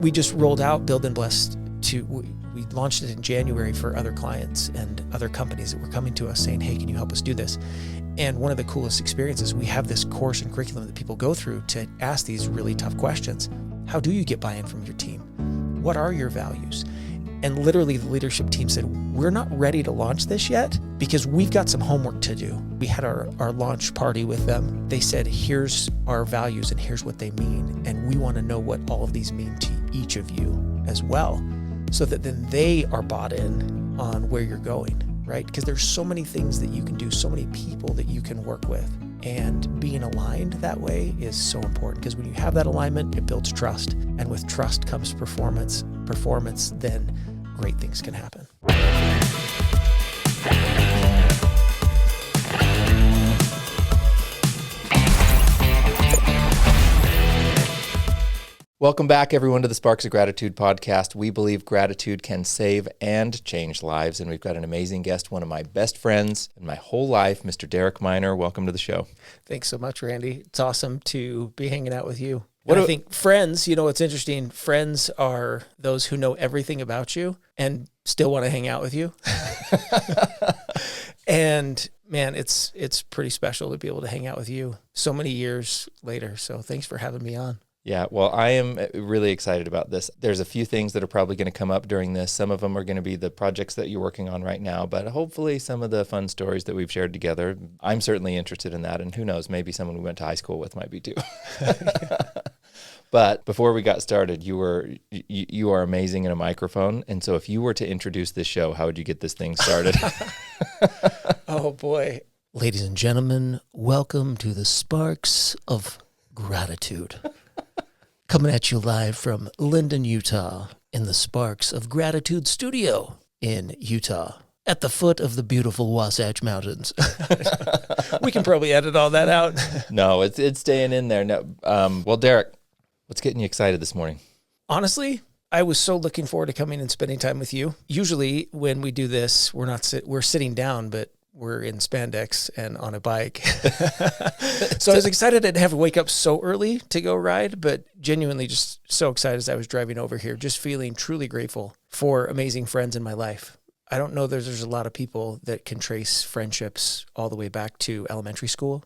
We just rolled out Build and Bless we launched it in January for other clients and other companies that were coming to us saying, hey, can you help us do this? And one of the coolest experiences, we have this course and curriculum that people go through to ask these really tough questions. How do you get buy-in from your team? What are your values? And literally the leadership team said, we're not ready to launch this yet because we've got some homework to do. We had our launch party with them. They said, here's our values and here's what they mean. And we want to know what all of these mean to each of you as well, so that then they are bought in on where you're going, right? Because there's so many things that you can do, so many people that you can work with. And being aligned that way is so important, because when you have that alignment, it builds trust. And with trust comes performance. Performance, then great things can happen. Welcome back, everyone, to the Sparks of Gratitude podcast. We believe gratitude can save and change lives, and we've got an amazing guest, one of my best friends in my whole life, Mr. Derek Miner. Welcome to the show. Thanks so much, Randy. It's awesome to be hanging out with you. I think friends, it's interesting. Friends are those who know everything about you and still want to hang out with you. And man, it's pretty special to be able to hang out with you so many years later. So thanks for having me on. Yeah, well, I am really excited about this. There's a few things that are probably going to come up during this. Some of them are going to be the projects that you're working on right now, but hopefully some of the fun stories that we've shared together. I'm certainly interested in that, and who knows, maybe someone we went to high school with might be too. But before we got started, you are amazing in a microphone, and so if you were to introduce this show, how would you get this thing started? Oh, boy. Ladies and gentlemen, welcome to the Sparks of Gratitude. Coming at you live from Linden, Utah, in the Sparks of Gratitude studio in Utah, at the foot of the beautiful Wasatch Mountains. We can probably edit all that out. No, it's staying in there. No, well, Derek, what's getting you excited this morning? Honestly, I was so looking forward to coming and spending time with you. Usually when we do this, we're sitting down, but we're in spandex and on a bike. So I was excited I didn't have to wake up so early to go ride, but genuinely just so excited as I was driving over here, just feeling truly grateful for amazing friends in my life. I don't know there's a lot of people that can trace friendships all the way back to elementary school,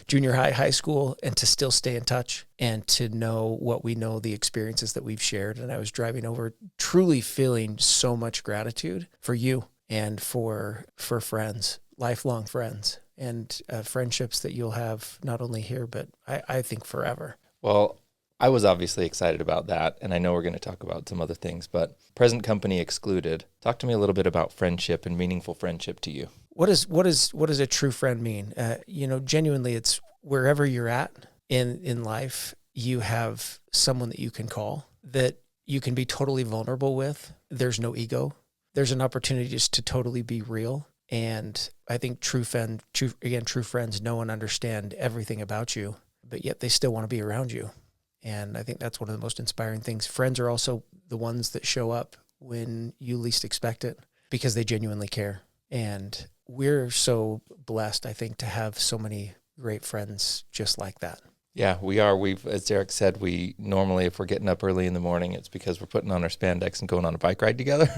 junior high school, and to still stay in touch and to know what we know, the experiences that we've shared. And I was driving over truly feeling so much gratitude for you. And for friends, lifelong friends, and friendships that you'll have not only here, but I think forever. Well, I was obviously excited about that, and I know we're going to talk about some other things, but present company excluded. Talk to me a little bit about friendship and meaningful friendship to you. What does a true friend mean? Genuinely, it's wherever you're at in life, you have someone that you can call, that you can be totally vulnerable with. There's no ego. There's an opportunity just to totally be real. And I think true friends know and understand everything about you, but yet they still want to be around you. And I think that's one of the most inspiring things. Friends are also the ones that show up when you least expect it because they genuinely care. And we're so blessed, I think, to have so many great friends just like that. Yeah, we are. As Derek said, we normally, if we're getting up early in the morning, it's because we're putting on our spandex and going on a bike ride together.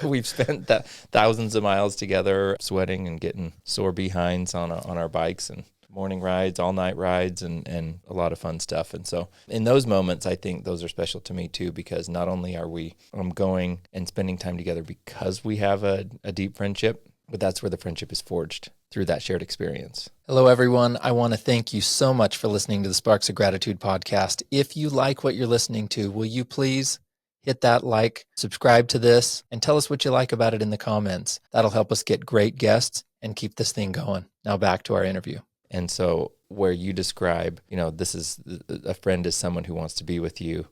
We've spent thousands of miles together, sweating and getting sore behinds on our bikes, and morning rides, all night rides, and a lot of fun stuff. And so in those moments, I think those are special to me too, because not only are we going and spending time together because we have a deep friendship, but that's where the friendship is forged, through that shared experience. Hello, everyone. I want to thank you so much for listening to the Sparks of Gratitude podcast. If you like what you're listening to, will you please hit that like, subscribe to this, and tell us what you like about it in the comments. That'll help us get great guests and keep this thing going. Now back to our interview. And so where you describe, this is a friend is someone who wants to be with you,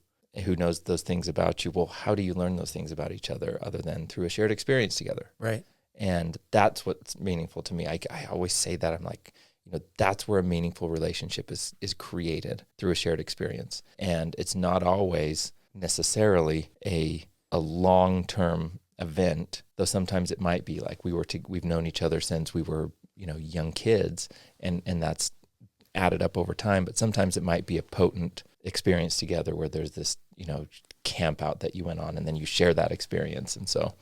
who knows those things about you. Well, how do you learn those things about each other other than through a shared experience together? Right. And that's what's meaningful to me. I always say that. I'm like, that's where a meaningful relationship is created, through a shared experience. And it's not always necessarily a long-term event, though sometimes it might be like we've known each other since we were, young kids, and that's added up over time. But sometimes it might be a potent experience together where there's this, camp out that you went on and then you share that experience. And so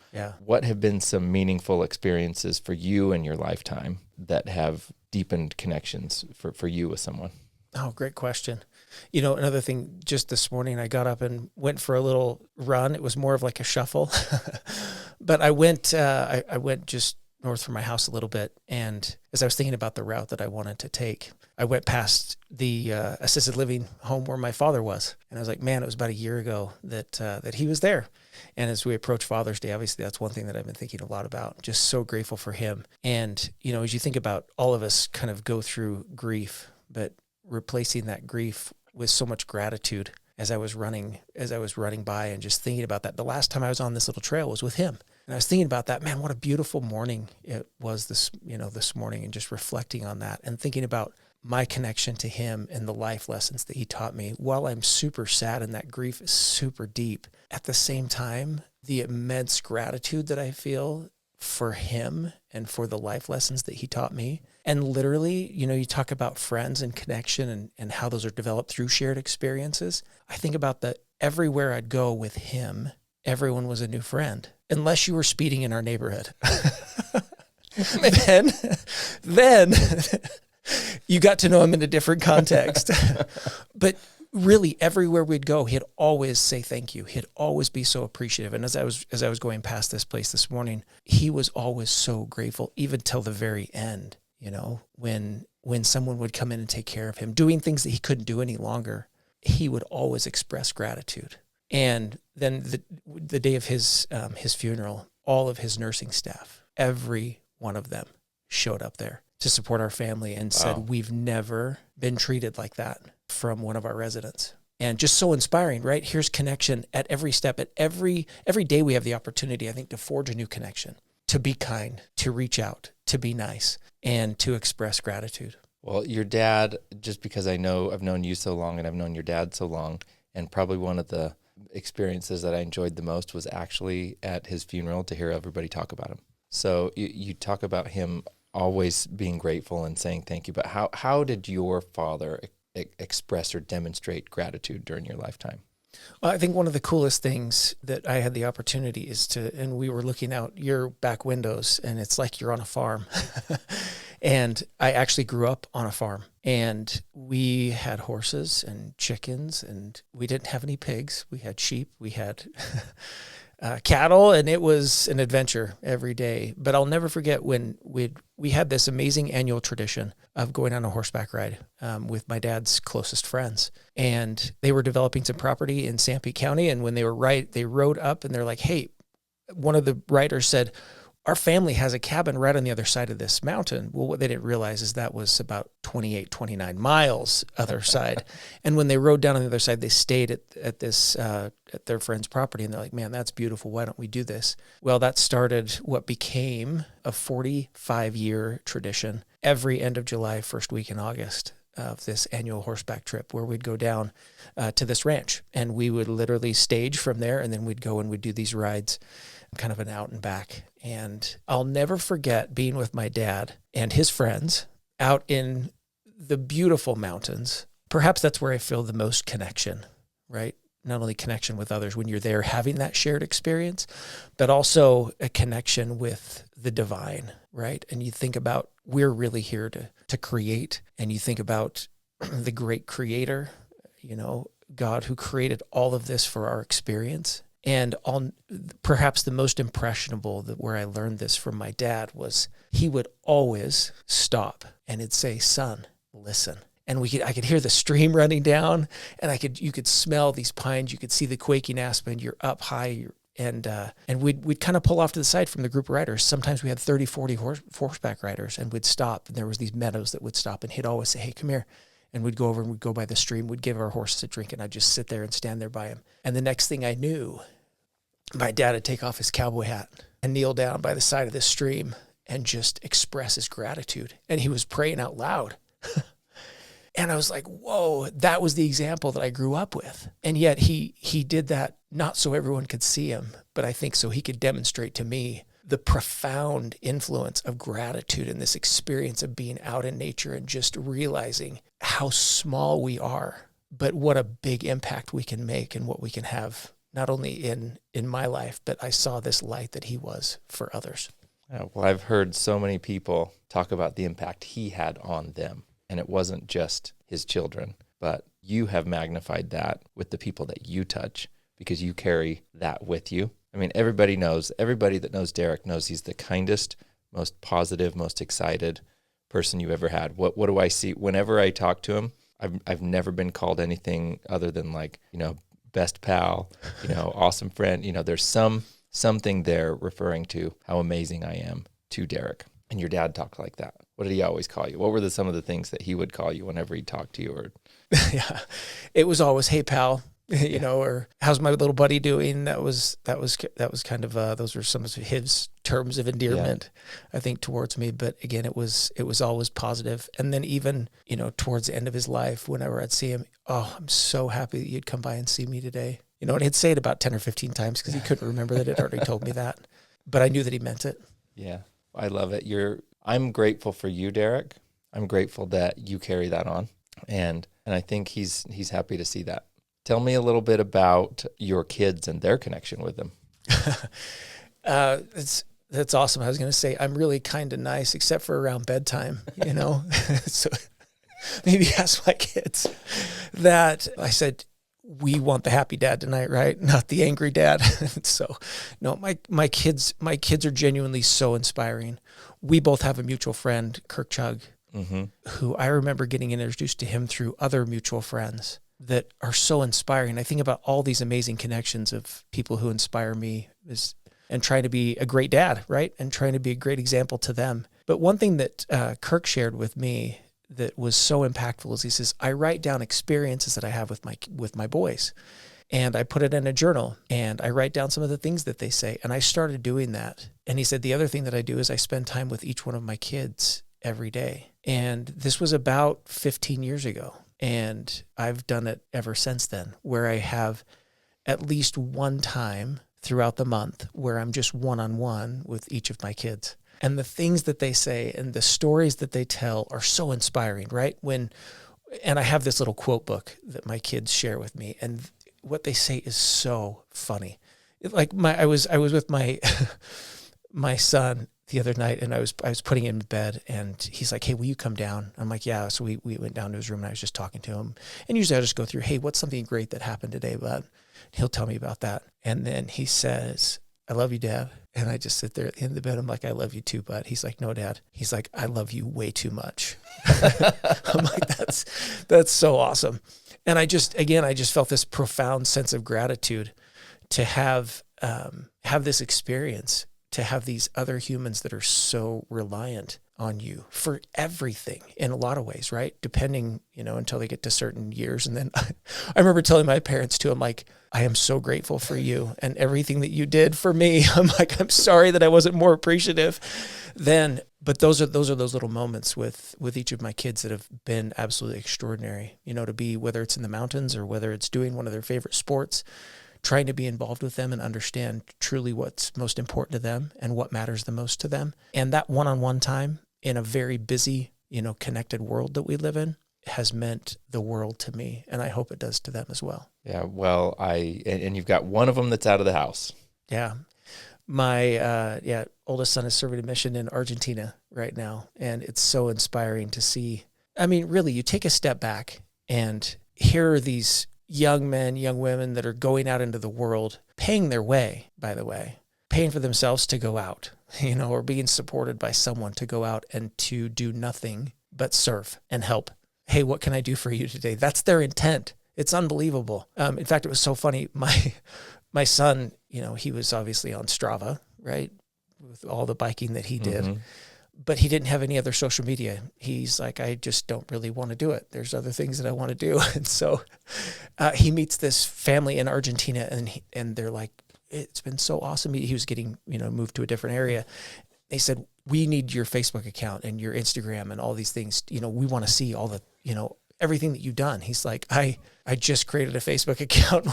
what have been some meaningful experiences for you in your lifetime that have deepened connections for you with someone? Oh, great question. Another thing, just this morning, I got up and went for a little run. It was more of like a shuffle, but I went just north from my house a little bit. And as I was thinking about the route that I wanted to take, I went past the assisted living home where my father was. And I was like, man, it was about a year ago that he was there. And as we approach Father's Day, obviously that's one thing that I've been thinking a lot about. Just so grateful for him. And, as you think about, all of us kind of go through grief, but replacing that grief with so much gratitude as I was running by and just thinking about that. The last time I was on this little trail was with him. And I was thinking about that, man, what a beautiful morning it was this morning, and just reflecting on that and thinking about my connection to him and the life lessons that he taught me. While I'm super sad and that grief is super deep, at the same time, the immense gratitude that I feel for him and for the life lessons that he taught me. And literally, you talk about friends and connection and how those are developed through shared experiences. I think about that everywhere I'd go with him, everyone was a new friend, unless you were speeding in our neighborhood. then you got to know him in a different context. But really, everywhere we'd go, he'd always say thank you. He'd always be so appreciative. And as I was going past this place this morning, he was always so grateful, even till the very end. When someone would come in and take care of him, doing things that he couldn't do any longer, he would always express gratitude. And then the day of his funeral, all of his nursing staff, every one of them showed up there to support our family and said, we've never been treated like that from one of our residents. And just so inspiring, right? Here's connection at every step. At every day we have the opportunity, I think, to forge a new connection, to be kind, to reach out, to be nice, and to express gratitude. Well, your dad, just because I've known you so long and I've known your dad so long, and probably one of the experiences that I enjoyed the most was actually at his funeral to hear everybody talk about him. So you talk about him always being grateful and saying thank you, but how did your father express or demonstrate gratitude during your lifetime? Well, I think one of the coolest things that I had the opportunity is and we were looking out your back windows, and it's like you're on a farm. And I actually grew up on a farm, and we had horses and chickens, and we didn't have any pigs. We had sheep, we had cattle, and it was an adventure every day. But I'll never forget when we had this amazing annual tradition of going on a horseback ride with my dad's closest friends. And they were developing some property in Sanpete County. And when they rode up and they're like, hey, one of the riders said, our family has a cabin right on the other side of this mountain. Well, what they didn't realize is that was about 28, 29 miles other side. And when they rode down on the other side, they stayed at their friend's property, and they're like, man, that's beautiful. Why don't we do this? Well, that started what became a 45-year tradition every end of July, first week in August, of this annual horseback trip where we'd go down to this ranch, and we would literally stage from there, and then we'd go and we'd do these rides, kind of an out and back. And I'll never forget being with my dad and his friends out in the beautiful mountains. Perhaps that's where I feel the most connection, right? Not only connection with others when you're there having that shared experience, but also a connection with the divine, right? And you think about, we're really here to create, and you think about the great creator, God who created all of this for our experience. And perhaps the most impressionable, where I learned this from my dad, was he would always stop and he'd say, son, listen. And I could hear the stream running down, and you could smell these pines, you could see the quaking aspen, you're up high, and we'd kind of pull off to the side from the group of riders. Sometimes we had 30, 40 horseback riders, and we'd stop, and there was these meadows that would stop, and he'd always say, hey, come here. And we'd go over and we'd go by the stream, we'd give our horses a drink, and I'd just sit there and stand there by him. And the next thing I knew, my dad would take off his cowboy hat and kneel down by the side of this stream and just express his gratitude. And he was praying out loud. And I was like, whoa, that was the example that I grew up with. And yet he did that not so everyone could see him, but I think so he could demonstrate to me the profound influence of gratitude in this experience of being out in nature and just realizing how small we are but what a big impact we can make and what we can have, not only in my life, but I saw this light that he was for others. Well, I've heard so many people talk about the impact he had on them. And it wasn't just his children, but you have magnified that with the people that you touch because you carry that with you. I mean, everybody that knows Derek knows he's the kindest, most positive, most excited person you ever had. What do I see? Whenever I talk to him, I've never been called anything other than like, best pal, awesome friend. There's something there referring to how amazing I am to Derek. And your dad talked like that. What did he always call you? What were some of the things that he would call you whenever he talked to you? Or yeah, it was always, "Hey pal," or "How's my little buddy doing?" That was kind of those were some of his terms of endearment, I think, towards me. But again, it was always positive. And then even towards the end of his life, whenever I'd see him, "Oh, I'm so happy that you'd come by and see me today." And he'd say it about 10 or 15 times because he couldn't remember that it already told me that. But I knew that he meant it. Yeah, I love it. I'm grateful for you, Derek. I'm grateful that you carry that on. And I think he's happy to see that. Tell me a little bit about your kids and their connection with them. That's awesome. I was going to say, I'm really kind of nice, except for around bedtime, So maybe ask my kids that. I said, we want the happy dad tonight, right? Not the angry dad. So no, my kids are genuinely so inspiring. We both have a mutual friend, Kirk Chug, who I remember getting introduced to him through other mutual friends that are so inspiring. I think about all these amazing connections of people who inspire me and trying to be a great dad, right? And trying to be a great example to them. But one thing that Kirk shared with me that was so impactful is he says, I write down experiences that I have with my boys, and I put it in a journal, and I write down some of the things that they say. And I started doing that. And he said, the other thing that I do is I spend time with each one of my kids every day. And this was about 15 years ago. And I've done it ever since then, where I have at least one time throughout the month where I'm just one-on-one with each of my kids. And the things that they say and the stories that they tell are so inspiring, right? And I have this little quote book that my kids share with me, and what they say is so funny. I was with my my son the other night, and I was putting him to bed, and he's like, "Hey, will you come down?" I'm like, "Yeah." So we went down to his room, and I was just talking to him. And usually I just go through, "Hey, what's something great that happened today, bud?" He'll tell me about that. And then he says, "I love you, Dad." And I just sit there at the end of the bed. I'm like, "I love you too, bud." He's like, "No, Dad." He's like, "I love you way too much." I'm like, that's so awesome. And I just felt this profound sense of gratitude to have this experience, to have these other humans that are so reliant on you for everything in a lot of ways, right? Depending, until they get to certain years. And then I remember telling my parents too, I'm like, "I am so grateful for you and everything that you did for me." I'm like, "I'm sorry that I wasn't more appreciative then." But those are those little moments with each of my kids that have been absolutely extraordinary, to be, whether it's in the mountains or whether it's doing one of their favorite sports, trying to be involved with them and understand truly what's most important to them and what matters the most to them. And that one-on-one time in a very busy, connected world that we live in has meant the world to me. And I hope it does to them as well. Yeah. Well, and you've got one of them that's out of the house. Yeah. My oldest son is serving a mission in Argentina right now. And it's so inspiring to see. I mean, really, you take a step back and here are these young men, young women that are going out into the world, paying their way, by the way, paying for themselves to go out, or being supported by someone to go out and to do nothing but serve and help. Hey, what can I do for you today? That's their intent. It's unbelievable. In fact, it was so funny. My son, he was obviously on Strava, right, with all the biking that he did, but he didn't have any other social media. He's like, "I just don't really want to do it. There's other things that I want to do." And so he meets this family in Argentina, and they're like, "It's been so awesome." He was getting, moved to a different area. They said, "We need your Facebook account and your Instagram and all these things. We want to see all the, everything that you've done." He's like, I just created a Facebook account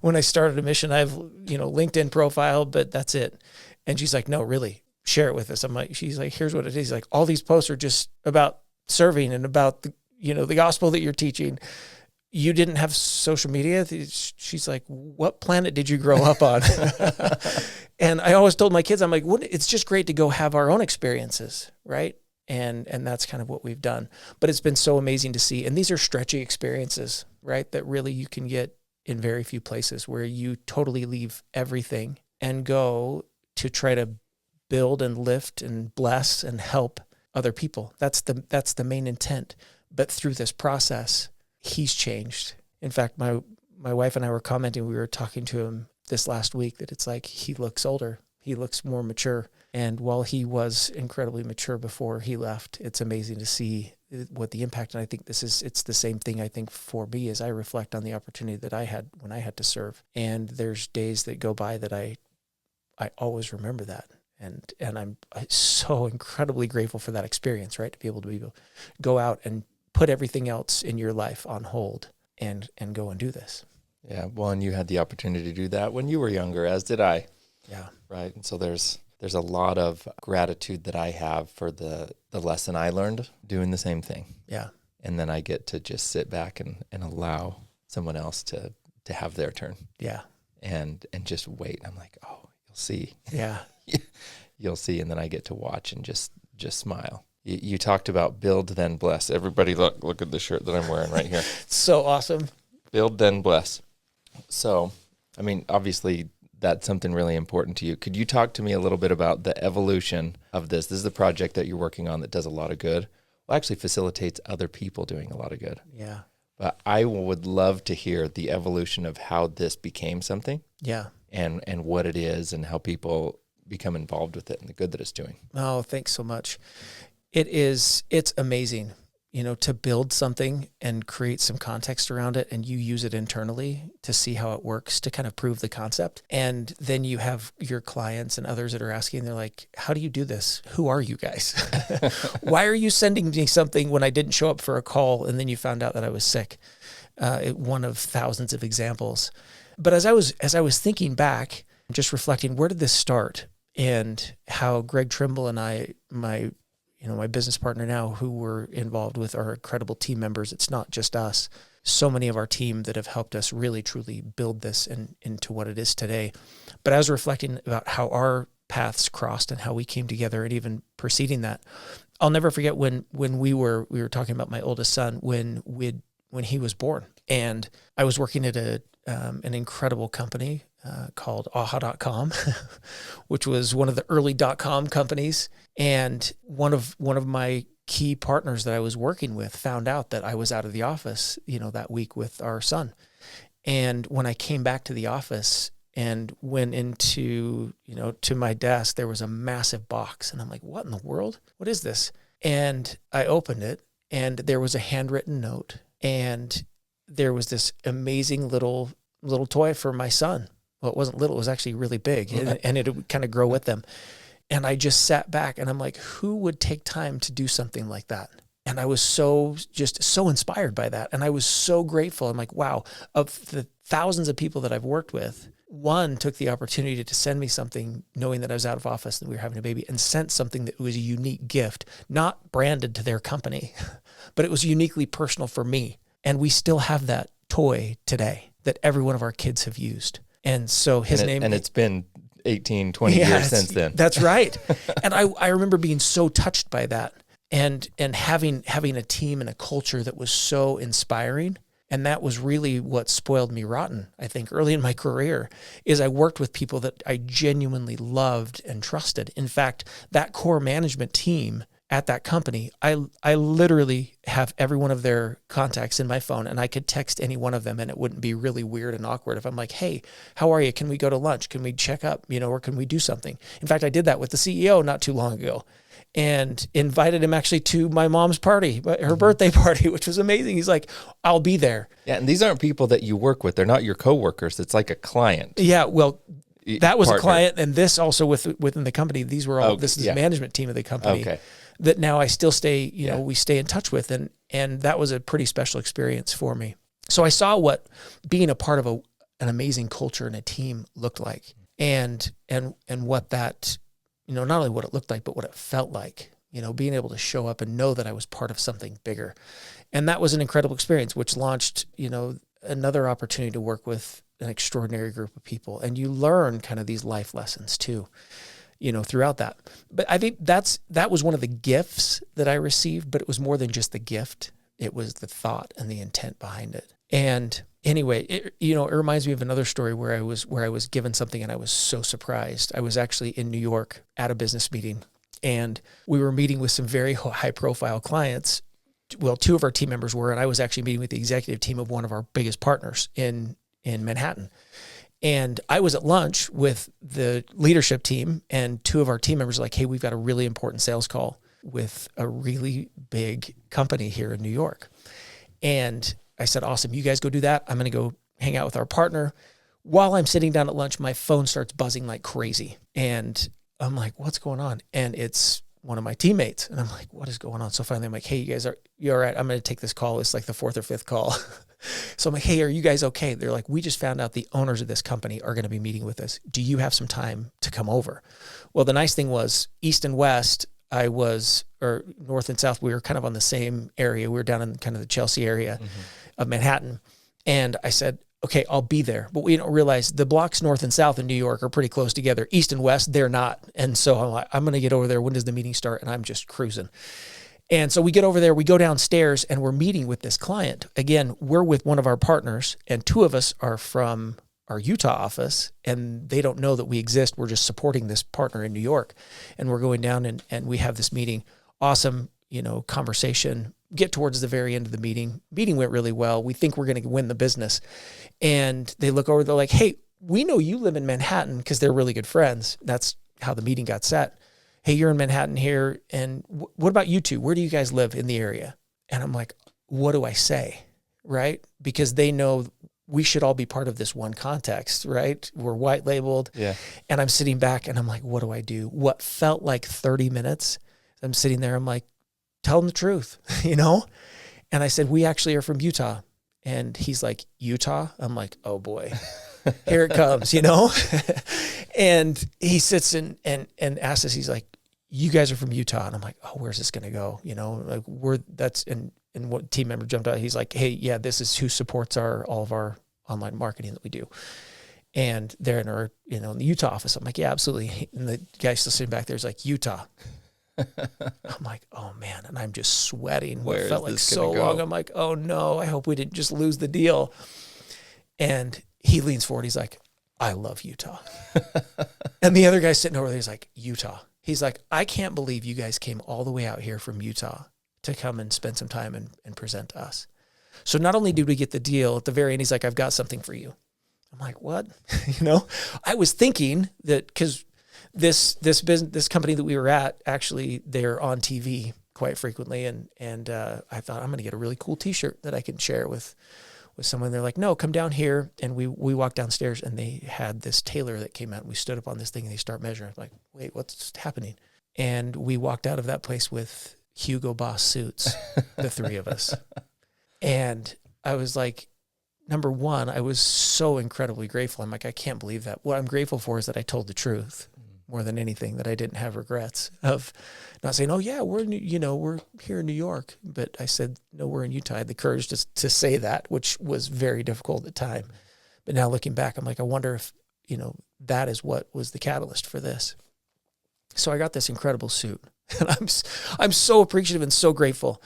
when I started a mission. I have, LinkedIn profile, but that's it. And she's like, "No, really, share it with us." She's like, "Here's what it is." He's like, "All these posts are just about serving and about the, the gospel that you're teaching." you didn't have social media? She's like, what planet did you grow up on? And I always told my kids, I'm like, it's just great to go have our own experiences, right? And that's kind of what we've done. But it's been so amazing to see. And these are stretchy experiences, right? That really you can get in very few places, where you totally leave everything and go to try to build and lift and bless and help other people. That's the main intent. But through this process, he's changed. In fact, my wife and I were commenting, we were talking to him this last week, that it's like he looks older. He looks more mature. And while he was incredibly mature before he left, it's amazing to see what the impact. And I think it's the same thing, I think, for me, as I reflect on the opportunity that I had when I had to serve. And there's days that go by that I always remember that. And I'm so incredibly grateful for that experience, right? To be able to go out and put everything else in your life on hold and go and do this. Yeah. Well, and you had the opportunity to do that when you were younger, as did I. Yeah. Right. And so there's a lot of gratitude that I have for the lesson I learned doing the same thing. Yeah. And then I get to just sit back and allow someone else to have their turn. Yeah. And just wait. I'm like, oh, you'll see. Yeah. You'll see. And then I get to watch and just smile. You talked about build, then bless. Everybody look at the shirt that I'm wearing right here. So awesome. Build, then bless. So, I mean, obviously that's something really important to you. Could you talk to me a little bit about the evolution of this? This is the project that you're working on that does a lot of good. Well, actually facilitates other people doing a lot of good. Yeah. But I would love to hear the evolution of how this became something. Yeah. And what it is and how people become involved with it and the good that it's doing. Oh, thanks so much. It's amazing, to build something and create some context around it, and you use it internally to see how it works, to kind of prove the concept. And then you have your clients and others that are asking, they're like, how do you do this? Who are you guys? Why are you sending me something when I didn't show up for a call and then you found out that I was sick? One of thousands of examples. But as I was thinking back, just reflecting, where did this start? And how Greg Trimble and I, my business partner now, who were involved with our incredible team members. It's not just us. So many of our team that have helped us really, truly build this into what it is today. But I was reflecting about how our paths crossed and how we came together, and even preceding that. I'll never forget when we were talking about my oldest son, when he was born. And I was working at an incredible company called aha.com, which was one of the early .com companies. And one of my key partners that I was working with found out that I was out of the office, that week with our son. And when I came back to the office and went into, to my desk, there was a massive box. And I'm like, what in the world? What is this? And I opened it, and there was a handwritten note, and there was this amazing little toy for my son. Well, it wasn't little, it was actually really big, and it would kind of grow with them. And I just sat back and I'm like, who would take time to do something like that? And I was so inspired by that. And I was so grateful. I'm like, wow, of the thousands of people that I've worked with, one took the opportunity to send me something knowing that I was out of office and we were having a baby, and sent something that was a unique gift, not branded to their company, but it was uniquely personal for me. And we still have that toy today that every one of our kids have used. And so it's been 18, 20 years since then. That's right. And I remember being so touched by that, and having a team and a culture that was so inspiring. And that was really what spoiled me rotten, I think, early in my career, is I worked with people that I genuinely loved and trusted. In fact, that core management team at that company, I literally have every one of their contacts in my phone, and I could text any one of them, and it wouldn't be really weird and awkward if I'm like, hey, how are you? Can we go to lunch? Can we check up, or can we do something? In fact, I did that with the CEO not too long ago, and invited him actually to my mom's party, her birthday party, which was amazing. He's like, I'll be there. Yeah, and these aren't people that you work with. They're not your coworkers. It's like a client. Yeah, well, that was partner. A client, and this also within the company. These were all, this is the management team of the company. Okay. That now I still stay, we stay in touch with, and that was a pretty special experience for me. So I saw what being a part of an amazing culture and a team looked like, and what that, not only what it looked like, but what it felt like, being able to show up and know that I was part of something bigger. And that was an incredible experience, which launched, another opportunity to work with an extraordinary group of people. And you learn kind of these life lessons too, throughout that. But I think that was one of the gifts that I received, but it was more than just the gift. It was the thought and the intent behind it. And anyway, it reminds me of another story where I was given something and I was so surprised. I was actually in New York at a business meeting, and we were meeting with some very high profile clients. Well, two of our team members were, and I was actually meeting with the executive team of one of our biggest partners in Manhattan. And I was at lunch with the leadership team, and two of our team members were like, hey, we've got a really important sales call with a really big company here in New York. And I said, awesome, you guys go do that. I'm going to go hang out with our partner. While I'm sitting down at lunch, my phone starts buzzing like crazy. And I'm like, what's going on? And it's one of my teammates. And I'm like, what is going on? So finally I'm like, hey, you all right? I'm going to take this call. It's like the fourth or fifth call. So I'm like, hey, are you guys okay? They're like, we just found out the owners of this company are going to be meeting with us. Do you have some time to come over? Well, the nice thing was East and West, or North and South, we were kind of on the same area. We were down in kind of the Chelsea area of Manhattan. And I said, okay, I'll be there. But we don't realize the blocks North and South in New York are pretty close together. East and West, they're not. And so I'm like, I'm going to get over there. When does the meeting start? And I'm just cruising. And so we get over there, we go downstairs, and we're meeting with this client. Again, we're with one of our partners, and two of us are from our Utah office, and they don't know that we exist. We're just supporting this partner in New York. And we're going down and we have this meeting. Awesome, conversation. Get towards the very end of the meeting. Meeting went really well. We think we're going to win the business. And they look over, they're like, hey, we know you live in Manhattan, because they're really good friends. That's how the meeting got set. Hey, you're in Manhattan here. And what about you two? Where do you guys live in the area? And I'm like, what do I say? Right? Because they know we should all be part of this one context, right? We're white labeled. Yeah. And I'm sitting back and I'm like, what do I do? What felt like 30 minutes. I'm sitting there. I'm like, tell them the truth, And I said, we actually are from Utah. And he's like, Utah? I'm like, oh boy, here it comes, And he sits and asks us, he's like, you guys are from Utah. And I'm like, oh, where's this going to go? And what team member jumped out, he's like, hey, yeah, this is who supports all of our online marketing that we do. And they're in our, in the Utah office. I'm like, yeah, absolutely. And the guy still sitting back there is like, Utah. I'm like, oh man. And I'm just sweating. What felt like so long. I'm like, oh no, I hope we didn't just lose the deal. And he leans forward. He's like, I love Utah. And the other guy sitting over there, he's like, Utah. He's like, I can't believe you guys came all the way out here from Utah to come and spend some time and present to us. So not only did we get the deal, at the very end, he's like, I've got something for you. I'm like, what? I was thinking that because this company that we were at, actually, they're on TV quite frequently. And I thought, I'm going to get a really cool t-shirt that I can share with someone. They're like, no, come down here. And we walked downstairs, and they had this tailor that came out, and we stood up on this thing, and they start measuring. I'm like, wait, what's happening? And we walked out of that place with Hugo Boss suits, the three of us. And I was like, number one, I was so incredibly grateful. I'm like, I can't believe that. What I'm grateful for is that I told the truth more than anything, that I didn't have regrets of not saying, oh yeah, we're here in New York. But I said, no, we're in Utah. I had the courage to say that, which was very difficult at the time. But now looking back, I'm like, I wonder if, that is what was the catalyst for this. So I got this incredible suit, and I'm so appreciative and so grateful.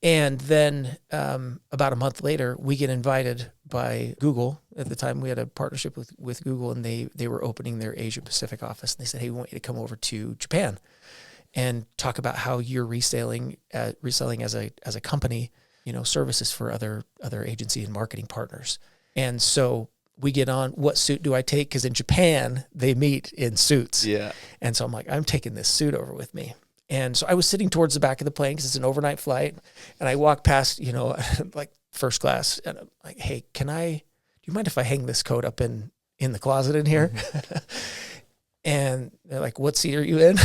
And then about a month later, we get invited by Google. At the time, we had a partnership with Google, and they were opening their Asia Pacific office. And they said, hey, we want you to come over to Japan and talk about how you're reselling as a company, services for other agency and marketing partners. And so we get on, what suit do I take? Because in Japan, they meet in suits. Yeah. And so I'm like, I'm taking this suit over with me. And so I was sitting towards the back of the plane because it's an overnight flight. And I walk past, like first class, and I'm like, hey, do you mind if I hang this coat up in the closet in here? Mm-hmm. And they're like, what seat are you in?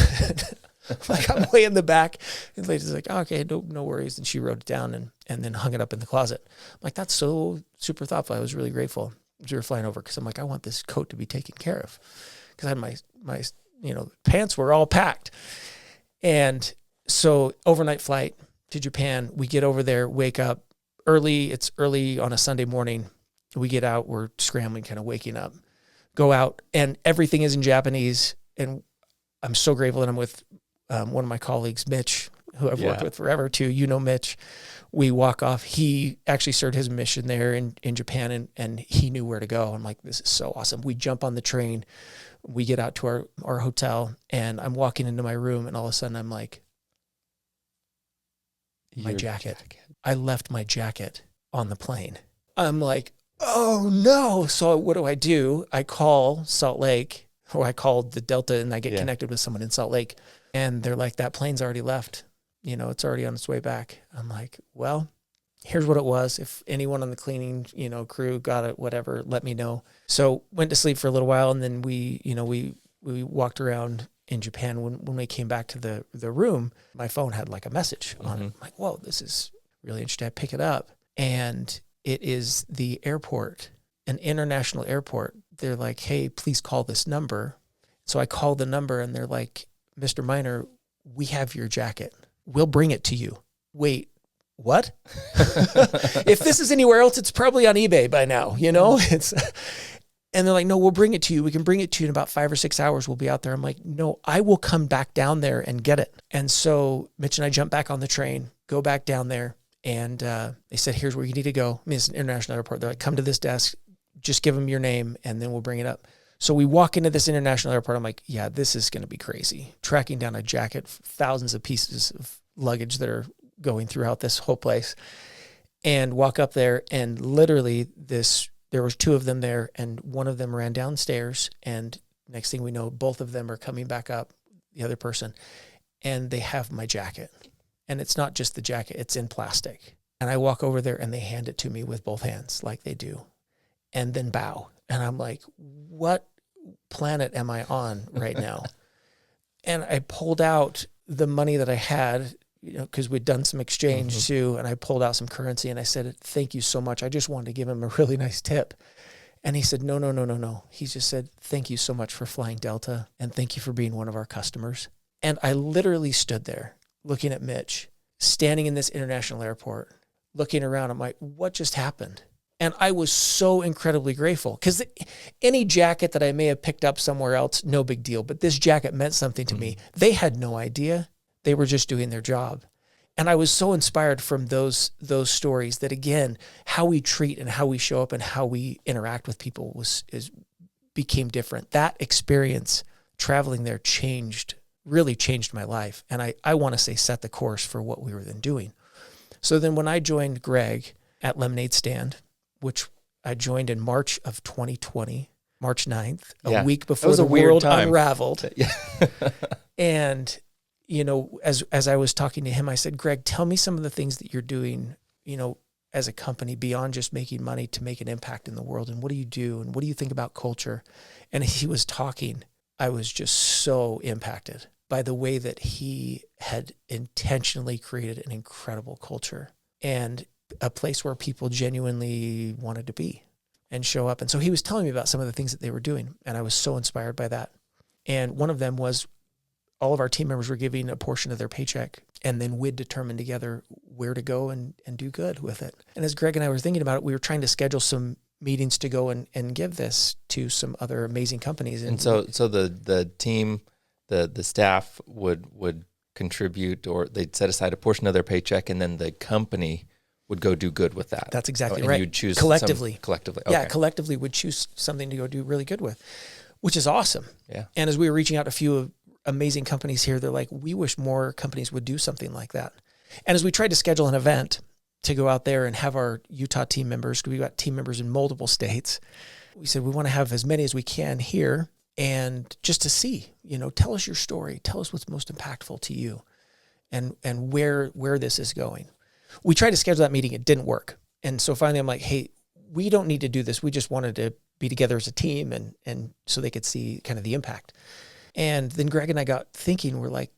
Like, I'm way in the back. And the lady's like, oh, okay, no worries. And she wrote it down and then hung it up in the closet. I'm like, that's so super thoughtful. I was really grateful as we were flying over, because I'm like, I want this coat to be taken care of. Because I had my pants were all packed. And So overnight flight to Japan, we get over there, wake up early. It's early on a Sunday morning. We get out, we're scrambling, kind of waking up, go out, and everything is in Japanese. And I'm so grateful that I'm with one of my colleagues, Mitch, who I've worked with forever too. You know Mitch. We walk off. He actually served his mission there in Japan, and he knew where to go. I'm like, this is so awesome. We jump on the train. We get out to our hotel, and I'm walking into my room, and all of a sudden I'm like, my jacket. I left my jacket on the plane. I'm like, oh no. So what do? I call Salt Lake, or I called the Delta, and I get connected with someone in Salt Lake, and they're like, that plane's already left. It's already on its way back. I'm like, well, here's what it was. If anyone on the cleaning, crew got it, whatever, let me know. So went to sleep for a little while, and then we walked around in Japan. When we came back to the room, my phone had like a message on it. I'm like, whoa, this is really interesting. I pick it up, and it is the airport, an international airport. They're like, hey, please call this number. So I call the number, and they're like, Mr. Miner, we have your jacket. We'll bring it to you. Wait, what? If this is anywhere else, it's probably on eBay by now, and they're like, no, we'll bring it to you. We can bring it to you in about 5 or 6 hours. We'll be out there. I'm like, no, I will come back down there and get it. And so Mitch and I jump back on the train, go back down there, and they said, here's where you need to go. I mean, it's an international airport. They're like, come to this desk, just give them your name, and then we'll bring it up. So we walk into this international airport. I'm like, yeah, this is going to be crazy. Tracking down a jacket, thousands of pieces of luggage that are going throughout this whole place, and walk up there, and literally there was 2 of them there, and one of them ran downstairs, and next thing we know, both of them are coming back up, the other person, and they have my jacket. And it's not just the jacket, it's in plastic. And I walk over there, and they hand it to me with both hands like they do, and then bow. And I'm like, what planet am I on right now? And I pulled out the money that I had, because we'd done some exchange too, and I pulled out some currency, and I said, thank you so much. I just wanted to give him a really nice tip. And he said, no. He just said, thank you so much for flying Delta, and thank you for being one of our customers. And I literally stood there looking at Mitch, standing in this international airport, looking around. I'm like, what just happened? And I was so incredibly grateful, because any jacket that I may have picked up somewhere else, no big deal. But this jacket meant something to me. They had no idea. They were just doing their job. And I was so inspired from those stories that, again, how we treat and how we show up and how we interact with people became different. That experience traveling there really changed my life. And I want to say set the course for what we were then doing. So then when I joined Greg at Lemonade Stand, which I joined in March of 2020, March 9th, a week before the world unraveled. And as I was talking to him, I said, Greg, tell me some of the things that you're doing, as a company beyond just making money to make an impact in the world. And what do you do? And what do you think about culture? And he was talking. I was just so impacted by the way that he had intentionally created an incredible culture and a place where people genuinely wanted to be and show up. And so he was telling me about some of the things that they were doing, and I was so inspired by that. And one of them was all of our team members were giving a portion of their paycheck, and then we'd determine together where to go and do good with it. And as Greg and I were thinking about it, we were trying to schedule some meetings to go and give this to some other amazing companies. And so the team, the staff would contribute, or they'd set aside a portion of their paycheck, and then the company would go do good with that. That's exactly right. You'd choose collectively. Okay. Yeah, collectively would choose something to go do really good with, which is awesome. Yeah. And as we were reaching out to a few amazing companies here, they're like, we wish more companies would do something like that. And as we tried to schedule an event to go out there and have our Utah team members, because we've got team members in multiple states, we said we want to have as many as we can here, and just to see, tell us your story, tell us what's most impactful to you, and where this is going. We tried to schedule that meeting. It didn't work. And so finally I'm like, hey, we don't need to do this. We just wanted to be together as a team and so they could see kind of the impact. And then Greg and I got thinking, we're like,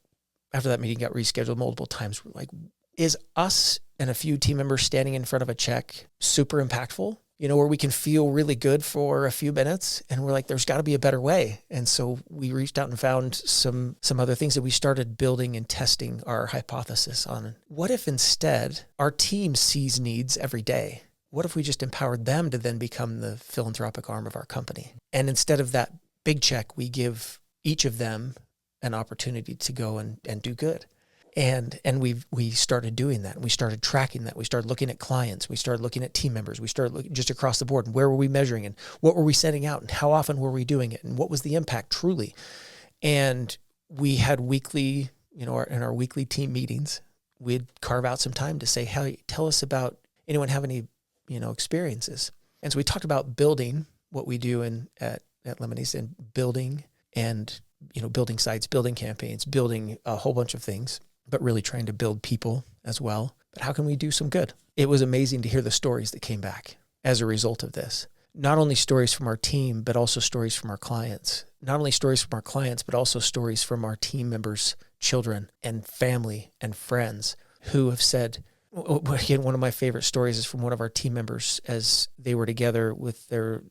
after that meeting got rescheduled multiple times, we're like, is us and a few team members standing in front of a check super impactful? where we can feel really good for a few minutes, and we're like, there's got to be a better way. And so we reached out and found some other things that we started building and testing our hypothesis on. What if instead our team sees needs every day? What if we just empowered them to then become the philanthropic arm of our company? And instead of that big check, we give each of them an opportunity to go and do good. And we started doing that. We started tracking that. We started looking at clients. We started looking at team members. We started looking just across the board. And where were we measuring? And what were we sending out? And how often were we doing it? And what was the impact truly? And we had weekly, in our weekly team meetings, we'd carve out some time to say, hey, tell us about, anyone have any, experiences? And so we talked about building what we do at Lemonades, and building and, building sites, building campaigns, building a whole bunch of things, but really trying to build people as well. But how can we do some good? It was amazing to hear the stories that came back as a result of this. Not only stories from our team, but also stories from our clients. Not only stories from our clients, but also stories from our team members' children and family and friends who have said, again, one of my favorite stories is from one of our team members as they were together with their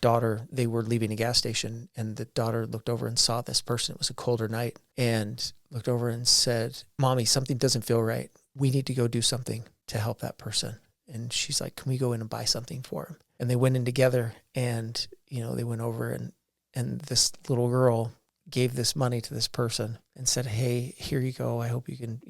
daughter. They were leaving a gas station, and the daughter looked over and saw this person. It was a colder night, and looked over and said, Mommy, something doesn't feel right. We need to go do something to help that person. And she's like, can we go in and buy something for him? And they went in together, and, they went over, and this little girl gave this money to this person and said, hey, here you go. I hope you can,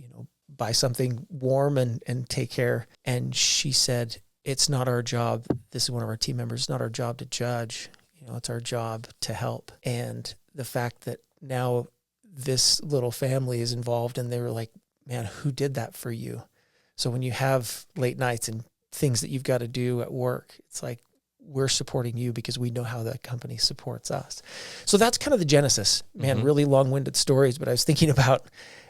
buy something warm and take care. And she said, it's not our job. This is one of our team members. It's not our job to judge. It's our job to help. And the fact that now this little family is involved, and they were like, man, who did that for you? So when you have late nights and things that you've got to do at work, it's like, we're supporting you because we know how that company supports us. So that's kind of the genesis. Man, really long-winded stories, but I was thinking about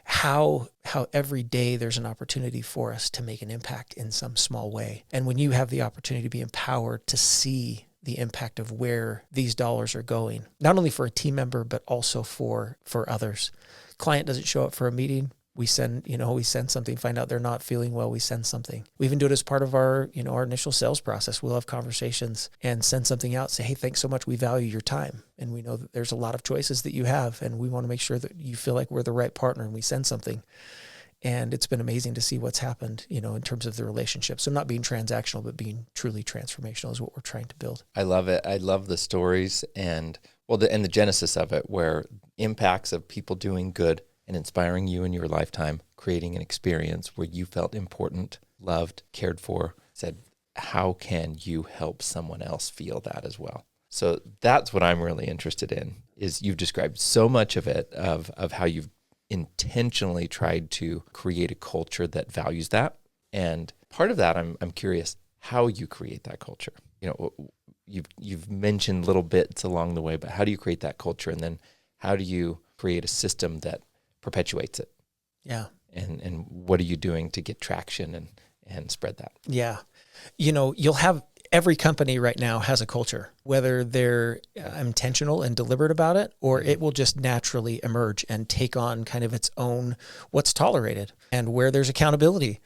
how every day there's an opportunity for us to make an impact in some small way. And when you have the opportunity to be empowered to see the impact of where these dollars are going, not only for a team member, but also for others. Client doesn't show up for a meeting. We send something, find out they're not feeling well, we send something. We even do it as part of our initial sales process. We'll have conversations and send something out, say, hey, thanks so much. We value your time. And we know that there's a lot of choices that you have, and we want to make sure that you feel like we're the right partner, and we send something. And it's been amazing to see what's happened, in terms of the relationship. So not being transactional, but being truly transformational is what we're trying to build. I love it. I love the stories and the genesis of it, where impacts of people doing good and inspiring you in your lifetime, creating an experience where you felt important, loved, cared for, said, how can you help someone else feel that as well? So that's what I'm really interested in, is you've described so much of it, of how you've intentionally tried to create a culture that values that. And part of that, I'm curious how you create that culture. You've mentioned little bits along the way, but how do you create that culture? And then how do you create a system that perpetuates it? Yeah. And what are you doing to get traction and spread that? Yeah. You'll have, every company right now has a culture, whether they're intentional and deliberate about it, or it will just naturally emerge and take on kind of its own, what's tolerated and where there's accountability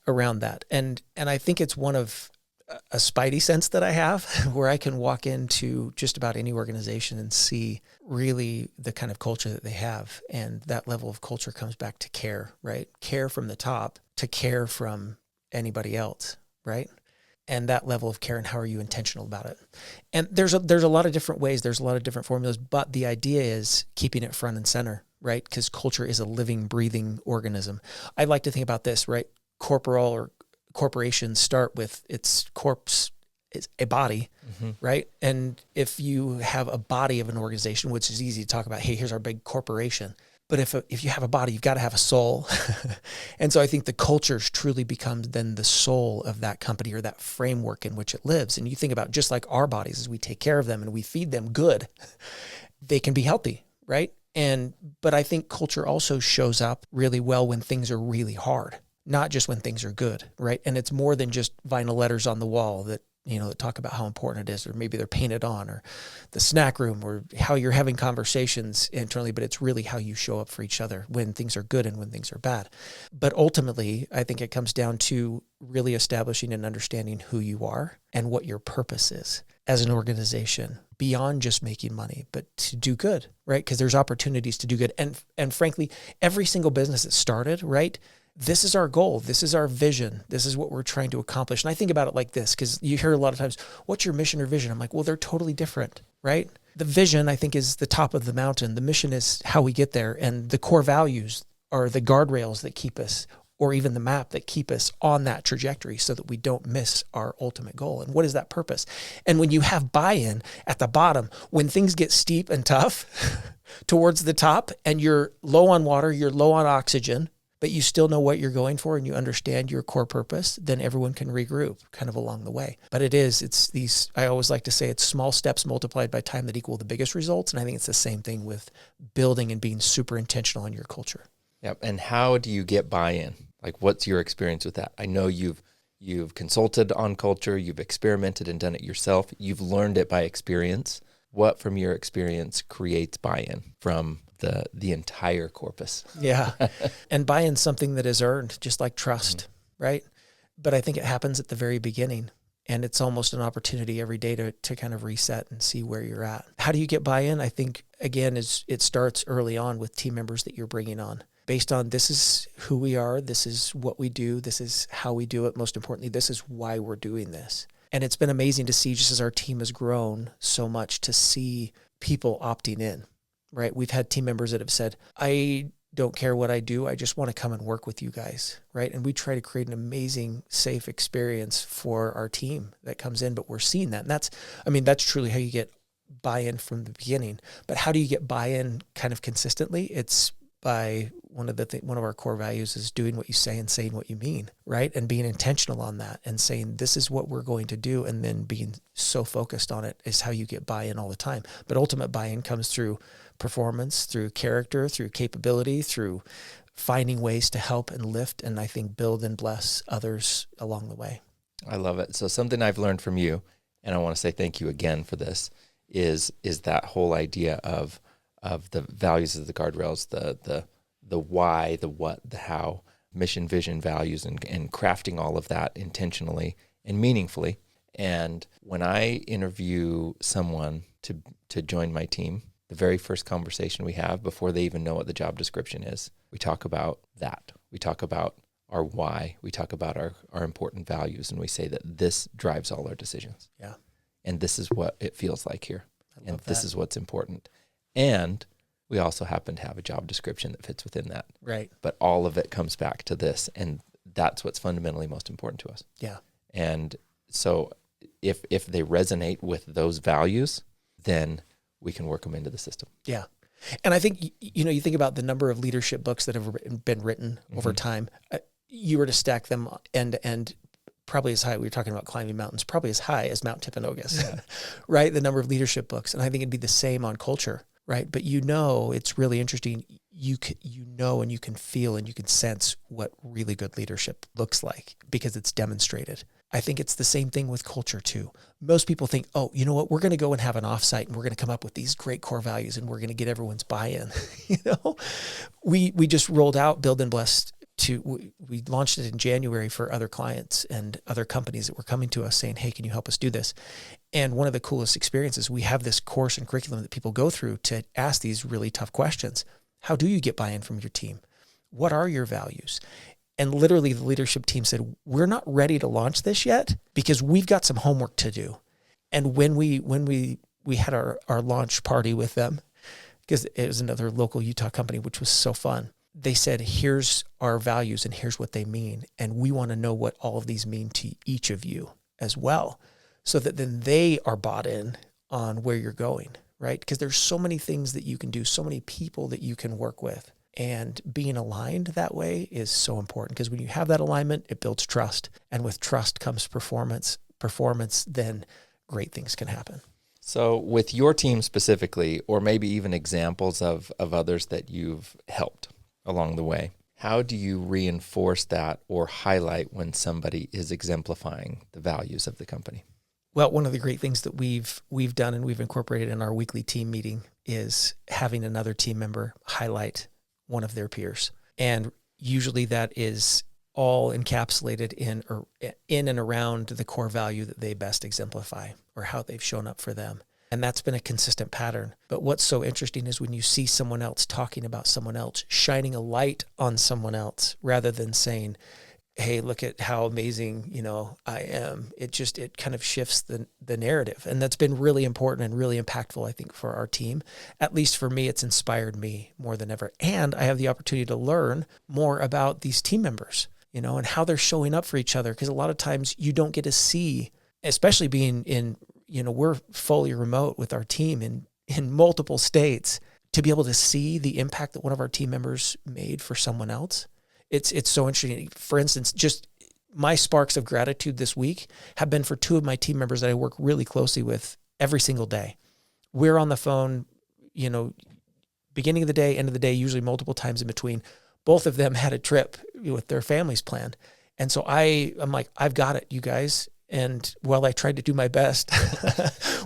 around that. And I think it's one of a spidey sense that I have where I can walk into just about any organization and see really the kind of culture that they have. And that level of culture comes back to care, right? Care from the top to care from anybody else, right? And that level of care, and how are you intentional about it? And there's a lot of different ways, there's a lot of different formulas, but the idea is keeping it front and center, right? Because culture is a living, breathing organism. I like to think about this, right? Corporations start with its corpse, is a body, right? And if you have a body of an organization, which is easy to talk about, hey, here's our big corporation. But if you have a body, you've got to have a soul. And so I think the culture truly becomes then the soul of that company, or that framework in which it lives. And you think about just like our bodies, as we take care of them and we feed them good, they can be healthy, right? But I think culture also shows up really well when things are really hard, not just when things are good, right? And it's more than just vinyl letters on the wall that that talk about how important it is, or maybe they're painted on, or the snack room, or how you're having conversations internally, but it's really how you show up for each other when things are good and when things are bad. But ultimately, I think it comes down to really establishing and understanding who you are and what your purpose is as an organization, beyond just making money, but to do good, right? Because there's opportunities to do good. And frankly, every single business that started, right? This is our goal. This is our vision. This is what we're trying to accomplish. And I think about it like this, because you hear a lot of times, what's your mission or vision? I'm like, well, they're totally different, right? The vision, I think, is the top of the mountain. The mission is how we get there. And the core values are the guardrails that keep us, or even the map that keep us on that trajectory so that we don't miss our ultimate goal. And what is that purpose? And when you have buy-in at the bottom, when things get steep and tough towards the top and you're low on water, you're low on oxygen, but you still know what you're going for and you understand your core purpose, then everyone can regroup kind of along the way. But it's these, I always like to say, it's small steps multiplied by time that equal the biggest results. And I think it's the same thing with building and being super intentional in your culture. Yep. And how do you get buy-in? Like, what's your experience with that? I know you've consulted on culture, you've experimented and done it yourself. You've learned it by experience. What from your experience creates buy-in from the entire corpus? Yeah. And buy-in something that is earned, just like trust, right? But I think it happens at the very beginning. And it's almost an opportunity every day to kind of reset and see where you're at. How do you get buy-in? I think, again, it starts early on with team members that you're bringing on. Based on, this is who we are, this is what we do, this is how we do it. Most importantly, this is why we're doing this. And it's been amazing to see, just as our team has grown so much, to see people opting in, right? We've had team members that have said, I don't care what I do, I just want to come and work with you guys, right? And we try to create an amazing, safe experience for our team that comes in, but we're seeing that. And that's truly how you get buy-in from the beginning. But how do you get buy-in kind of consistently? It's by one of our core values is doing what you say and saying what you mean, right? And being intentional on that and saying, this is what we're going to do. And then being so focused on it is how you get buy-in all the time. But ultimate buy-in comes through performance, through character, through capability, through finding ways to help and lift, and I think build and bless others along the way. I love it. So something I've learned from you, and I want to say thank you again for this, is that whole idea of the values of the guardrails, the why, the what, the how, mission, vision, values, and crafting all of that intentionally and meaningfully. And when I interview someone to join my team, the very first conversation we have before they even know what the job description is, we talk about that. We talk about our why. We talk about our important values, and we say that this drives all our decisions. Yeah. And this is what it feels like here. And this that. is what's important. And we also happen to have a job description that fits within that. Right. But all of it comes back to this, and that's what's fundamentally most important to us. Yeah. And so if they resonate with those values, then we can work them into the system. Yeah. And I think, you think about the number of leadership books that have been written over time. You were to stack them end to end, probably as high, we were talking about climbing mountains, probably as high as Mount Timpanogos, right? The number of leadership books. And I think it'd be the same on culture, right? But it's really interesting. You know, and you can feel and you can sense what really good leadership looks like because it's demonstrated. I think it's the same thing with culture too. Most people think, oh, you know what? We're going to go and have an offsite and we're going to come up with these great core values and we're going to get everyone's buy-in. We just rolled out Build and Bless we launched it in January for other clients and other companies that were coming to us saying, hey, can you help us do this? And one of the coolest experiences, we have this course and curriculum that people go through to ask these really tough questions. How do you get buy-in from your team? What are your values? And literally the leadership team said, we're not ready to launch this yet because we've got some homework to do. And when we had our launch party with them, because it was another local Utah company, which was so fun, they said, here's our values and here's what they mean. And we want to know what all of these mean to each of you as well, so that then they are bought in on where you're going, right? Because there's so many things that you can do, so many people that you can work with. And being aligned that way is so important, because when you have that alignment, it builds trust. And with trust comes performance. Then great things can happen. So with your team specifically, or maybe even examples of others that you've helped along the way, how do you reinforce that or highlight when somebody is exemplifying the values of the company? Well, one of the great things that we've done and we've incorporated in our weekly team meeting is having another team member highlight one of their peers. And usually that is all encapsulated in and around the core value that they best exemplify or how they've shown up for them. And that's been a consistent pattern. But what's so interesting is when you see someone else talking about someone else, shining a light on someone else rather than saying, hey, look at how amazing, I am. It kind of shifts the narrative. And that's been really important and really impactful, I think, for our team. At least for me, it's inspired me more than ever. And I have the opportunity to learn more about these team members, and how they're showing up for each other. Because a lot of times you don't get to see, especially being in, we're fully remote with our team in multiple states, to be able to see the impact that one of our team members made for someone else. It's so interesting. For instance, just my sparks of gratitude this week have been for two of my team members that I work really closely with every single day. We're on the phone, beginning of the day, end of the day, usually multiple times in between. Both of them had a trip with their families planned. And so I'm like, I've got it, you guys. And while I tried to do my best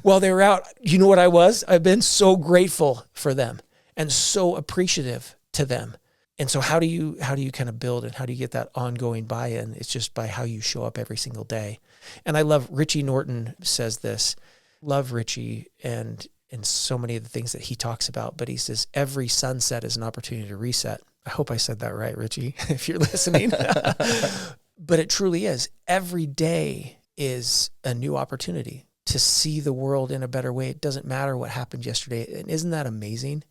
while they were out, you know what I was? I've been so grateful for them and so appreciative to them. And so how do you kind of build and how do you get that ongoing buy-in? It's just by how you show up every single day. And I love Richie Norton says this, love Richie and so many of the things that he talks about, but he says every sunset is an opportunity to reset. I hope I said that right, Richie, if you're listening. But it truly is. Every day is a new opportunity to see the world in a better way. It doesn't matter what happened yesterday. And isn't that amazing?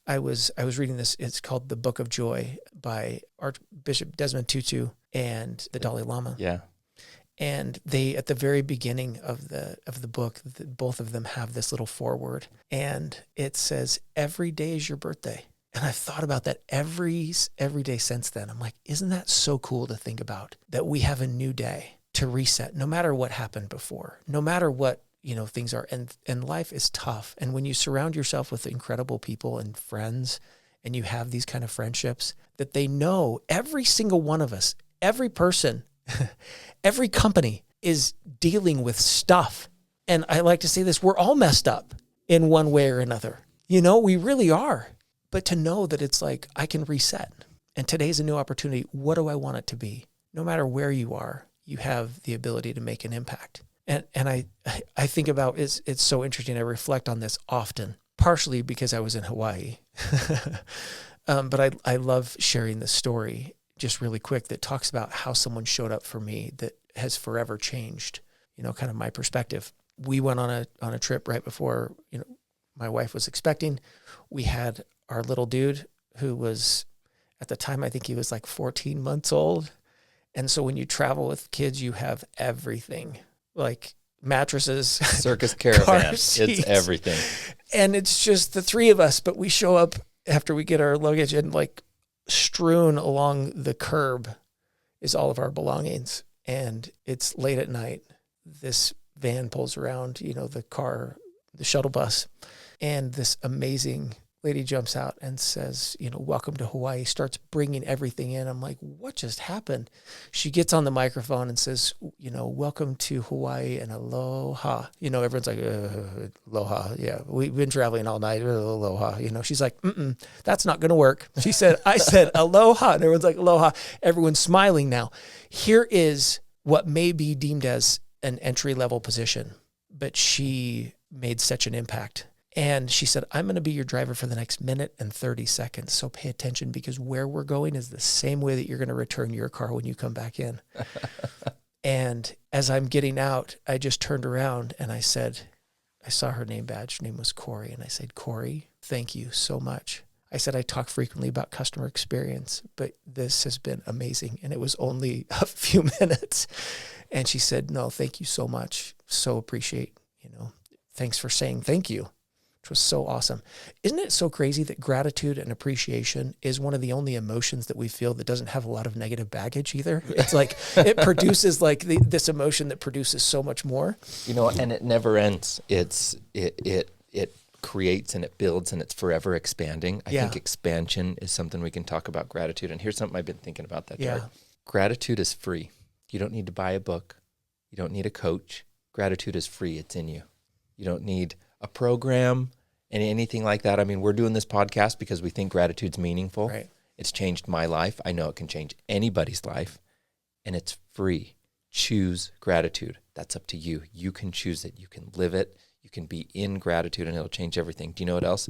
I was reading this. It's called The Book of Joy by Archbishop Desmond Tutu and the Dalai Lama. Yeah. And they, at the very beginning of the book, both of them have this little foreword, and it says, "Every day is your birthday." And I've thought about that every day since then. I'm like, isn't that so cool to think about that we have a new day to reset, no matter what happened before, no matter what things are, and life is tough. And when you surround yourself with incredible people and friends, and you have these kind of friendships, that they know every single one of us, every person, every company is dealing with stuff. And I like to say this, we're all messed up in one way or another. We really are. But to know that it's like, I can reset. And today's a new opportunity. What do I want it to be? No matter where you are, you have the ability to make an impact. And I think about, it's so interesting. I reflect on this often, partially because I was in Hawaii. But I love sharing this story just really quick that talks about how someone showed up for me that has forever changed, kind of my perspective. We went on a trip right before, my wife was expecting. We had our little dude who was, at the time, I think he was like 14 months old. And so when you travel with kids, you have everything. Like mattresses, circus caravan, it's everything. And it's just the three of us, but we show up after we get our luggage, and like strewn along the curb is all of our belongings. And it's late at night. This van pulls around, the car, the shuttle bus, and this amazing lady jumps out and says, welcome to Hawaii, starts bringing everything in. I'm like, what just happened? She gets on the microphone and says, welcome to Hawaii and aloha. Everyone's like, aloha. Yeah, we've been traveling all night. Aloha. She's like, that's not going to work. I said, aloha. And everyone's like, aloha. Everyone's smiling now. Here is what may be deemed as an entry-level position, but she made such an impact. And she said, I'm going to be your driver for the next minute and 30 seconds. So pay attention, because where we're going is the same way that you're going to return your car when you come back in. And as I'm getting out, I just turned around and I said, I saw her name badge. Her name was Corey. And I said, Corey, thank you so much. I said, I talk frequently about customer experience, but this has been amazing. And it was only a few minutes. And she said, no, thank you so much. So appreciate, thanks for saying thank you. Which was so awesome. Isn't it so crazy that gratitude and appreciation is one of the only emotions that we feel that doesn't have a lot of negative baggage either? It's like, it produces like this emotion that produces so much more. And it never ends. It creates and it builds and it's forever expanding. I think expansion is something we can talk about gratitude. And here's something I've been thinking about that. Yeah. Gratitude is free. You don't need to buy a book. You don't need a coach. Gratitude is free. It's in you. You don't need a program and anything like that. I mean, we're doing this podcast because we think gratitude's meaningful. Right. It's changed my life. I know it can change anybody's life, and it's free. Choose gratitude. That's up to you. You can choose it. You can live it. You can be in gratitude, and it'll change everything. Do you know what else?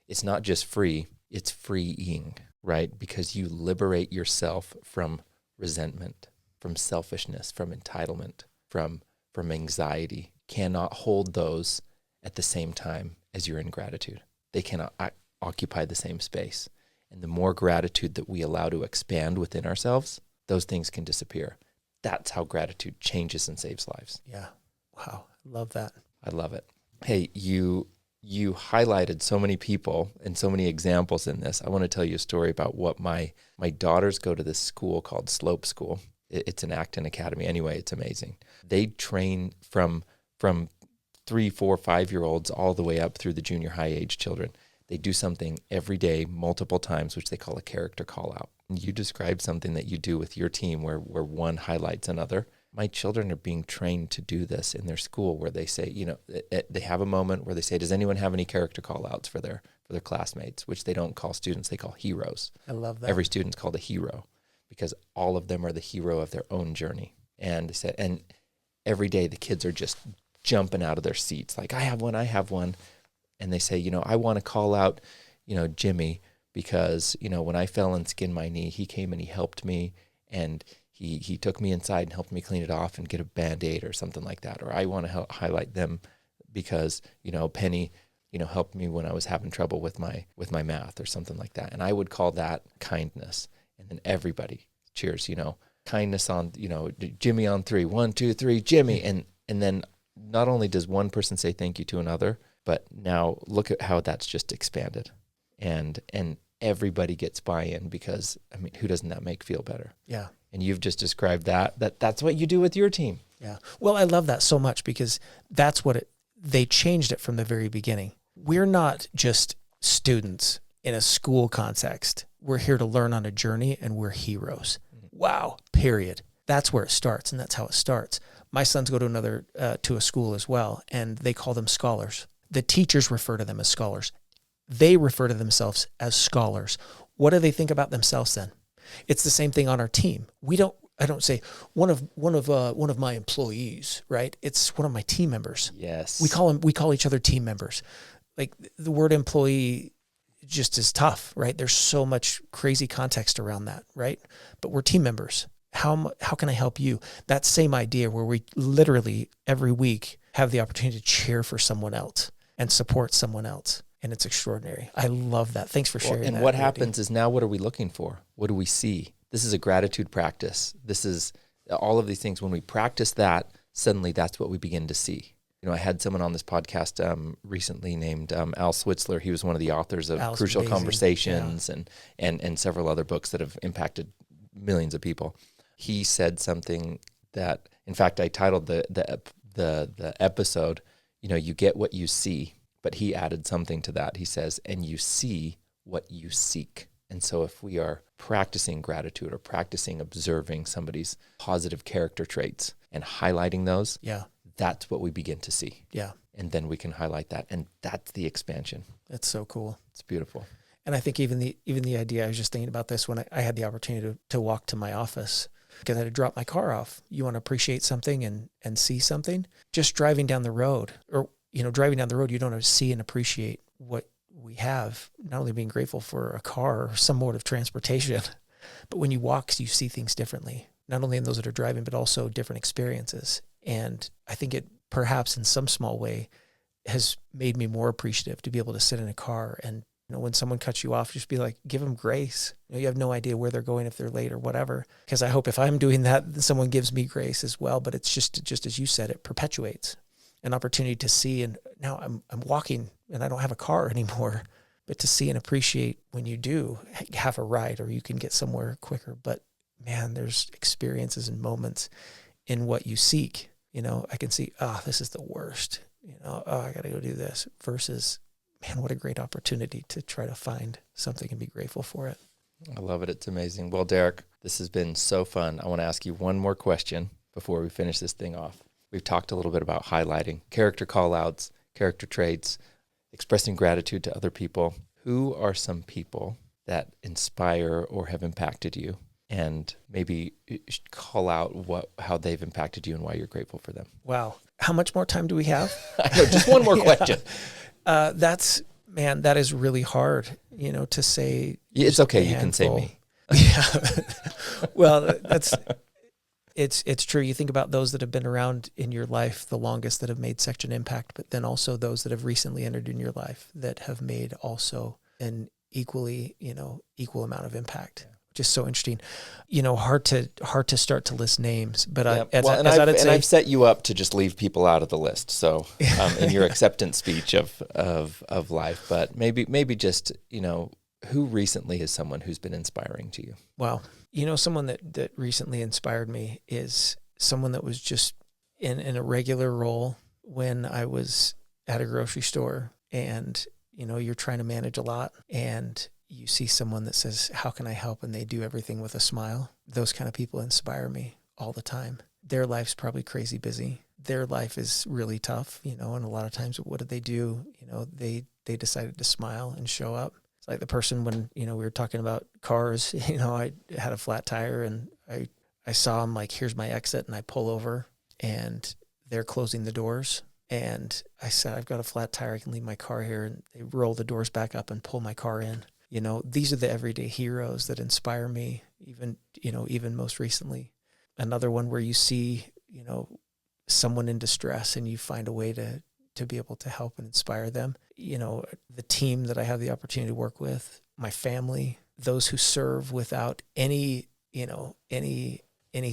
It's not just free. It's freeing, right? Because you liberate yourself from resentment, from selfishness, from entitlement, from anxiety. Cannot hold those at the same time as you're in gratitude. They cannot occupy the same space. And the more gratitude that we allow to expand within ourselves, those things can disappear. That's how gratitude changes and saves lives. Yeah. Wow. Love that. I love it. Hey, you highlighted so many people and so many examples in this. I want to tell you a story about what my daughters go to this school called Slope School. It's an Acton Academy. Anyway, it's amazing. They train from 3, 4, 5-year-olds all the way up through the junior high age children. They do something every day, multiple times, which they call a character call out. You described something that you do with your team where one highlights another. My children are being trained to do this in their school, where they say, they have a moment where they say, does anyone have any character call outs for their classmates, which they don't call students, they call heroes. I love that. Every student's called a hero because all of them are the hero of their own journey. And they said, and every day the kids are just jumping out of their seats. Like, I have one. And they say, I want to call out, Jimmy, because, when I fell and skinned my knee, he came and he helped me, and he took me inside and helped me clean it off and get a Band-Aid or something like that. Or I want to highlight them because, Penny, helped me when I was having trouble with my math or something like that. And I would call that kindness. And then everybody cheers, kindness on, Jimmy on 3, 1, 2, 3, Jimmy. And then not only does one person say thank you to another, but now look at how that's just expanded, and everybody gets buy-in because, who doesn't that make feel better? Yeah. And you've just described that's what you do with your team. Yeah. Well, I love that so much because that's what they changed it from the very beginning. We're not just students in a school context. We're here to learn on a journey, and we're heroes. Wow. Period. That's where it starts, and that's how it starts. My sons go to a school as well, and they call them scholars. The teachers refer to them as scholars. They refer to themselves as scholars. What do they think about themselves then? It's the same thing on our team. I don't say one of my employees, right? It's one of my team members. Yes. We call each other team members. Like, the word employee just is tough, right? There's so much crazy context around that, right? But we're team members. How can I help you? That same idea where we literally every week have the opportunity to cheer for someone else and support someone else. And it's extraordinary. I love that. Thanks for sharing that. And what happens is, now what are we looking for? What do we see? This is a gratitude practice. This is all of these things. When we practice that, suddenly that's what we begin to see. I had someone on this podcast recently named Al Switzler. He was one of the authors of Al's Crucial amazing. Conversations and several other books that have impacted millions of people. He said something that, in fact, I titled the episode, you get what you see, but he added something to that. He says, and you see what you seek. And so if we are practicing gratitude or practicing observing somebody's positive character traits and highlighting those, that's what we begin to see. Yeah. And then we can highlight that. And that's the expansion. That's so cool. It's beautiful. And I think even the idea, I was just thinking about this when I had the opportunity to walk to my office, because I had to drop my car off. You want to appreciate something and see something. Just driving down the road, or, you don't see and appreciate what we have, not only being grateful for a car or some mode of transportation, but when you walk, you see things differently, not only in those that are driving, but also different experiences. And I think it perhaps in some small way has made me more appreciative to be able to sit in a car and, when someone cuts you off, just be like, give them grace. You have no idea where they're going, if they're late or whatever. Because I hope if I'm doing that, then someone gives me grace as well. But it's just as you said, it perpetuates an opportunity to see. And now I'm walking and I don't have a car anymore, but to see and appreciate when you do have a ride or you can get somewhere quicker. But man, there's experiences and moments in what you seek. I can see, this is the worst. I got to go do this, versus, man, what a great opportunity to try to find something and be grateful for it. I love it. It's amazing. Well, Derek, this has been so fun. I want to ask you one more question before we finish this thing off. We've talked a little bit about highlighting character call-outs, character traits, expressing gratitude to other people. Who are some people that inspire or have impacted you? And maybe call out how they've impacted you and why you're grateful for them. Wow. How much more time do we have? I know, just one more question. That is really hard, to say. It's okay. You can say me. Yeah. Well, it's true. You think about those that have been around in your life the longest that have made such an impact, but then also those that have recently entered in your life that have made also an equal amount of impact. Which is so interesting. Hard to start to list names, but I've set you up to just leave people out of the list. So in your acceptance speech of life, but maybe just, who recently is someone who's been inspiring to you? Wow. Someone that recently inspired me is someone that was just in a regular role when I was at a grocery store, and, you're trying to manage a lot, and you see someone that says, how can I help? And they do everything with a smile. Those kind of people inspire me all the time. Their life's probably crazy busy. Their life is really tough, and a lot of times what did they do? They decided to smile and show up. It's like the person when, we were talking about cars, I had a flat tire and I saw them like, here's my exit, and I pull over and they're closing the doors. And I said, I've got a flat tire. I can leave my car here. And they roll the doors back up and pull my car in. These are the everyday heroes that inspire me, even most recently. Another one where you see, someone in distress and you find a way to be able to help and inspire them. The team that I have the opportunity to work with, my family, those who serve without any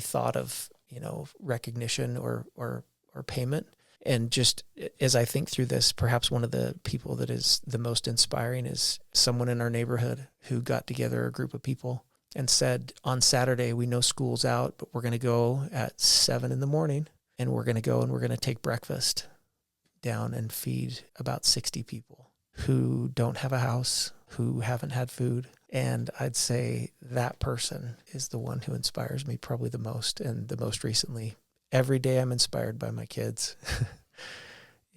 thought of, recognition or payment. And just as I think through this, perhaps one of the people that is the most inspiring is someone in our neighborhood who got together a group of people and said, on Saturday, we know school's out, but we're going to go at 7 a.m. and we're going to go and we're going to take breakfast down and feed about 60 people who don't have a house, who haven't had food. And I'd say that person is the one who inspires me probably the most, and the most recently. Every day I'm inspired by my kids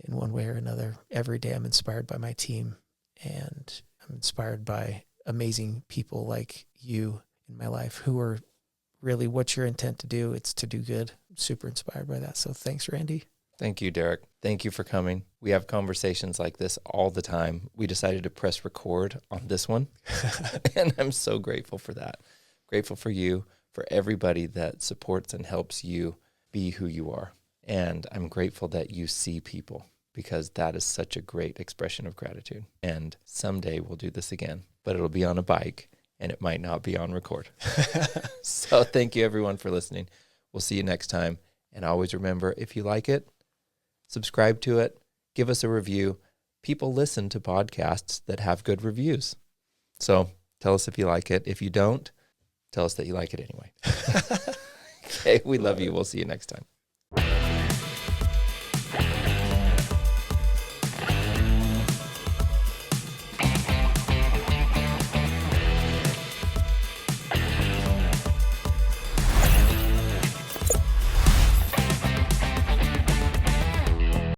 in one way or another. Every day I'm inspired by my team, and I'm inspired by amazing people like you in my life who are really, what's your intent to do? It's to do good. I'm super inspired by that. So thanks, Randy. Thank you, Derek. Thank you for coming. We have conversations like this all the time. We decided to press record on this one, and I'm so grateful for that. Grateful for you, for everybody that supports and helps you be who you are. And I'm grateful that you see people, because that is such a great expression of gratitude. And someday we'll do this again, but it'll be on a bike and it might not be on record. So thank you everyone for listening. We'll see you next time. And always remember, if you like it, subscribe to it, give us a review. People listen to podcasts that have good reviews. So tell us if you like it. If you don't, tell us that you like it anyway. Okay, we love you. We'll see you next time.